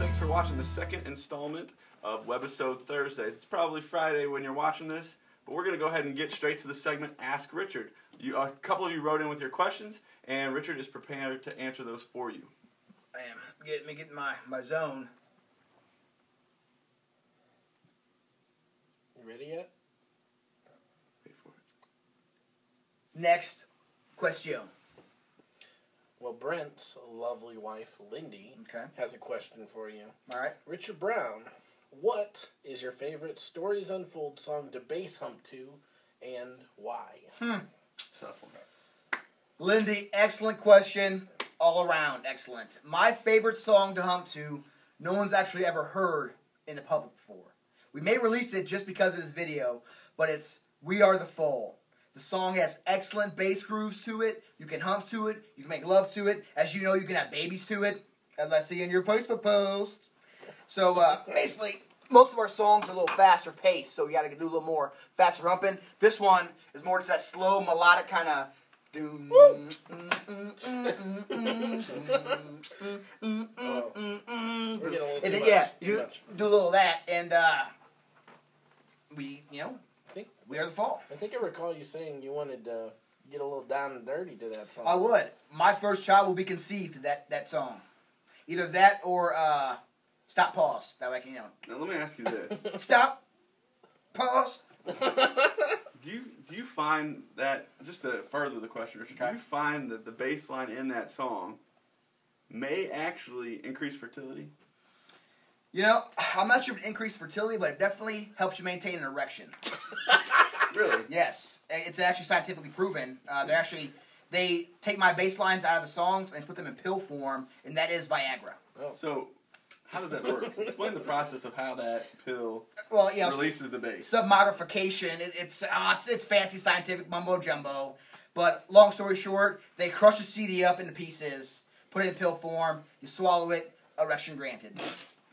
thanks for watching the second installment of Webisode Thursdays. It's probably Friday when you're watching this, but we're going to go ahead and get straight to the segment Ask Richard. A couple of you wrote in with your questions, and Richard is prepared to answer those for you. I am. Let me get in my zone. You ready yet? Wait for it. Next question. Well, Brent's lovely wife, Lindy, has a question for you. All right. Richard Brown, what is your favorite Stories Unfold song to bass hump to, and why? Tough one. Lindy, excellent question. All around, excellent. My favorite song to hump to, no one's actually ever heard in the public before. We may release it just because of this video, but it's We Are the Fall. The song has excellent bass grooves to it. You can hump to it. You can make love to it. As you know, you can have babies to it, as I see in your Facebook post. So, basically, most of our songs are a little faster paced, so you got to do a little more faster humping. This one is more just that slow, melodic kind of... We're getting a little too much. Do a little of that, and we are the fall. I think I recall you saying you wanted to get a little down and dirty to that song. I would. My first child will be conceived to that song. Either that or Stop, Pause. That way I can, Now let me ask you this. Stop, pause. Do you find that, just to further the question, Richard, do you find that the bass line in that song may actually increase fertility? I'm not sure if it increases fertility, but it definitely helps you maintain an erection. Really? Yes. It's actually scientifically proven. They take my bass lines out of the songs and put them in pill form, and that is Viagra. Oh. So, how does that work? Explain the process of how that pill releases the bass. Submogrification. It's fancy scientific mumbo jumbo. But long story short, they crush a CD up into pieces, put it in pill form, you swallow it, erection granted.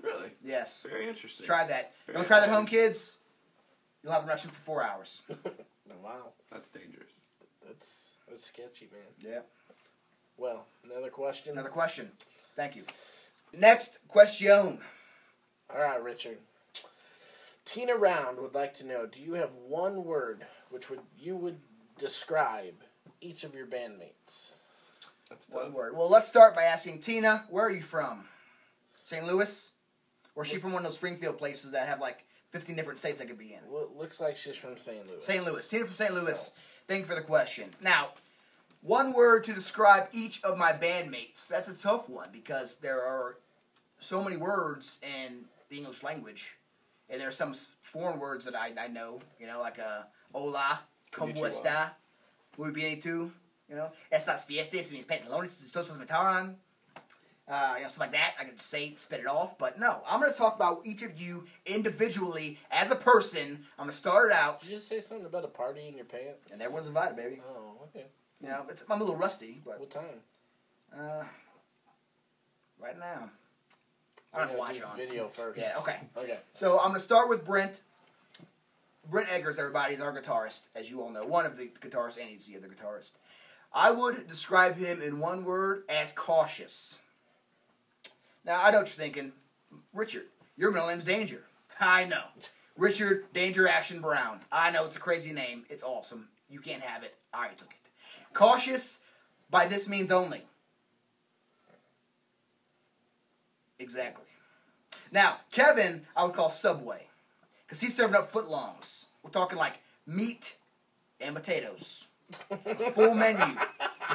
Really? Yes. Very interesting. Try that. Don't try that at home, kids. You'll have an erection for 4 hours. Wow. That's dangerous. That's sketchy, man. Yeah. Well, another question? Another question. Thank you. Next question. All right, Richard. Tina Round would like to know, do you have one word which you would describe each of your bandmates? That's one word. Well, let's start by asking Tina, where are you from? St. Louis? Or is she from one of those Springfield places that have like 15 different states I could be in? Well, it looks like she's from St. Louis. St. Louis. Tina from St. Louis. Thank you for the question. Now, one word to describe each of my bandmates. That's a tough one because there are so many words in the English language. And there are some foreign words that I know, like hola, como está, muy bien y tú, estas fiestas y mis pantalones, estos me taran. Stuff like that. I can just spit it off. But no, I'm going to talk about each of you individually as a person. I'm going to start it out. Did you just say something about a party in your pants? And everyone's invited, baby. Oh, okay. I'm a little rusty. But what time? Right now. I'm going to watch it on video first. Yeah, okay. Okay. So I'm going to start with Brent. Brent Eggers, everybody, is our guitarist, as you all know. One of the guitarists, and he's the other guitarist. I would describe him in one word as cautious. Now, I know what you're thinking. Richard, your middle name's Danger. I know. Richard Danger Action Brown. I know, it's a crazy name. It's awesome. You can't have it. I already took it. Cautious, by this means only. Exactly. Now, Kevin, I would call Subway. Because he's serving up footlongs. We're talking like meat and potatoes. Full menu.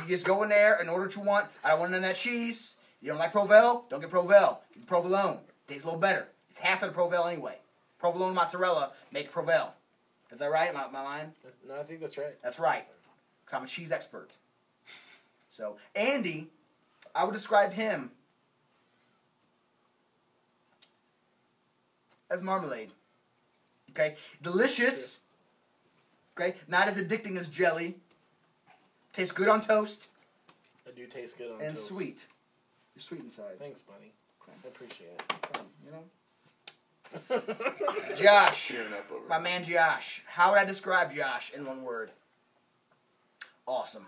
You just go in there and order what you want. I don't want none of that cheese. You don't like Provel? Don't get Provel. Get provolone. Tastes a little better. It's half of the Provel anyway. Provolone and mozzarella make Provel. Is that right? Am I lying? No, I think that's right. That's right. Because I'm a cheese expert. So, Andy, I would describe him as marmalade. Okay? Delicious. Okay? Not as addicting as jelly. Tastes good on toast. I do taste good on toast. And sweet. You're sweet inside. Thanks, buddy. Okay. I appreciate it. Josh. My man Josh. How would I describe Josh in one word? Awesome.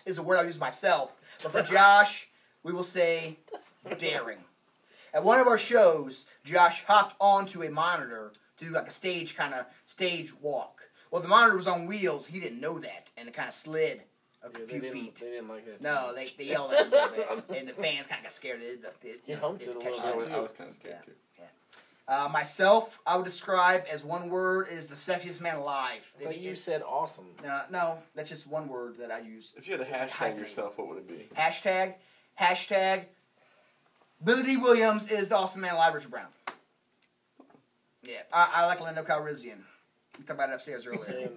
Is a word I use myself. But for Josh, we will say daring. At one of our shows, Josh hopped onto a monitor to do like a stage walk. Well, the monitor was on wheels. He didn't know that, and it kind of slid a few feet. They didn't like that. No, they yelled at him a little bit, and the fans kind of got scared. He humped it a little I bit. was kind of scared too. Myself, I would describe as one word is the sexiest man alive. I thought you said awesome. No, that's just one word that I use. If you had to hashtag yourself, what would it be? Hashtag Billy D. Williams is the awesome man alive, Richard Brown. Yeah, I like Lando Calrissian. We talked about it upstairs earlier.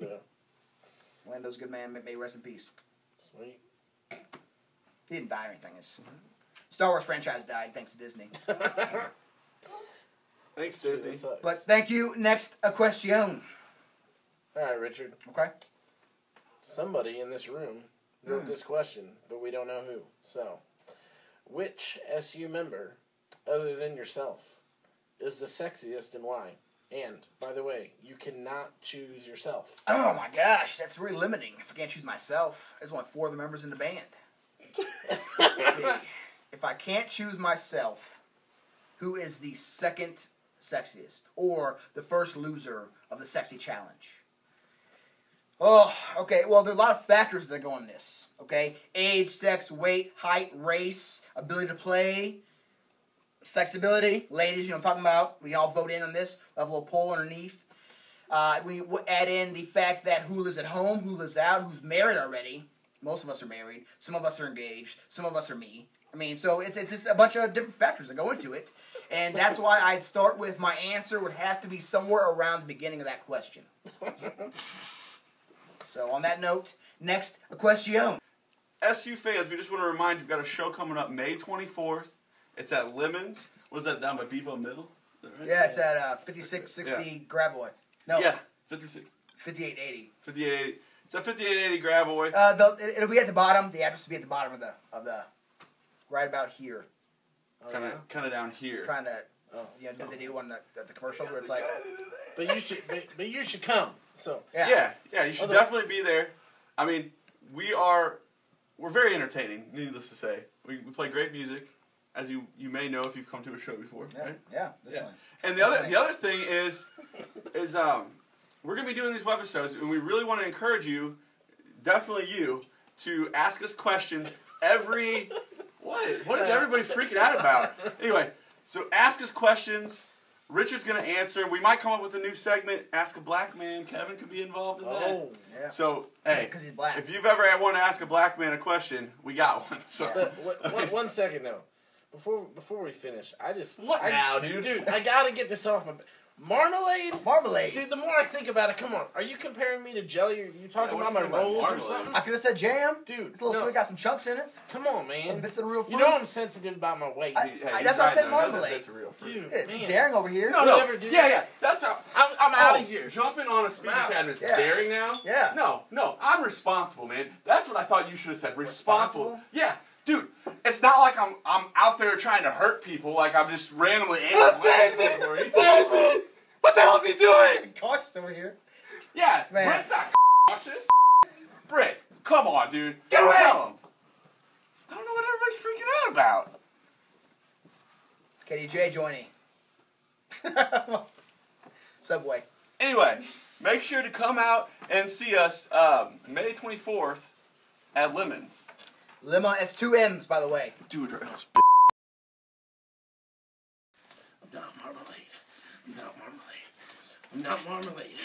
Lando's a good man. May he rest in peace. Sweet. He didn't die or anything. Star Wars franchise died thanks to Disney. Thanks, Disney. But thank you. Next, a question. All right, Richard. Okay. Somebody in this room wrote this question, but we don't know who. So, which SU member, other than yourself, is the sexiest and why? And, by the way, you cannot choose yourself. Oh my gosh, that's really limiting. If I can't choose myself, there's only 4 of the members in the band. Let's see. If I can't choose myself, who is the second sexiest or the first loser of the sexy challenge? Oh, okay. Well, there are a lot of factors that go in this. Okay, age, sex, weight, height, race, ability to play, sexability. Ladies, you know what I'm talking about. We all vote in on this. We have a little poll underneath. We add in the fact that who lives at home, who lives out, who's married already. Most of us are married. Some of us are engaged. Some of us are me. I mean, so it's just a bunch of different factors that go into it. And that's why I'd start with my answer would have to be somewhere around the beginning of that question. So on that note, next, a question. SU fans, we just want to remind you, we've got a show coming up May 24th. It's at Lemons. What is that, down by Bevo Middle? Is that right? Yeah, it's at 5660 Gravois. No. Yeah, 56. 5880. 5880. It's at 5880 Gravois. It'll be at the bottom. The address will be at the bottom of the right about here. Kind of down here. Trying to do the new one, the commercial where it's like. But you should come. So yeah, you should definitely be there. I mean, we're very entertaining. Needless to say, we play great music, as you may know if you've come to a show before, right? Yeah, definitely. And the other thing is we're gonna be doing these webisodes, and we really want to encourage you, definitely you, to ask us questions every. What is everybody freaking out about? Anyway, so ask us questions. Richard's going to answer. We might come up with a new segment, Ask a Black Man. Kevin could be involved in that. Oh, yeah. So, hey, because he's black. If you've ever wanted to ask a black man a question, we got one. So. One second, though. Before we finish, now, dude? Dude, I got to get this off my... Marmalade? Dude, the more I think about it, come on. Are you comparing me to jelly? Are you talking about my rolls or something? I could have said jam. Dude, it's a little sweet, got some chunks in it. Come on, man. Bits of the real fruit. You know I'm sensitive about my weight. That's why I said marmalade. Dude, man. Daring over here. No. Yeah. That's how I'm out of here. Jumping on a speaker cabinet is daring now? Yeah. No. I'm responsible, man. That's what I thought you should have said. Responsible? Yeah. Dude, it's not like I'm out there trying to hurt people, like I'm just randomly aiming or anything. What the hell is he doing? Cautious over here. Yeah, man. Britt's not cautious. Britt, come on, dude. Get away! Tell him. I don't know what everybody's freaking out about. KDJ joining. Subway. Anyway, make sure to come out and see us May 24th at Lemons. Lemon, it's 2 M's, by the way. Do it or else, I'm not marmalade. I'm not marmalade.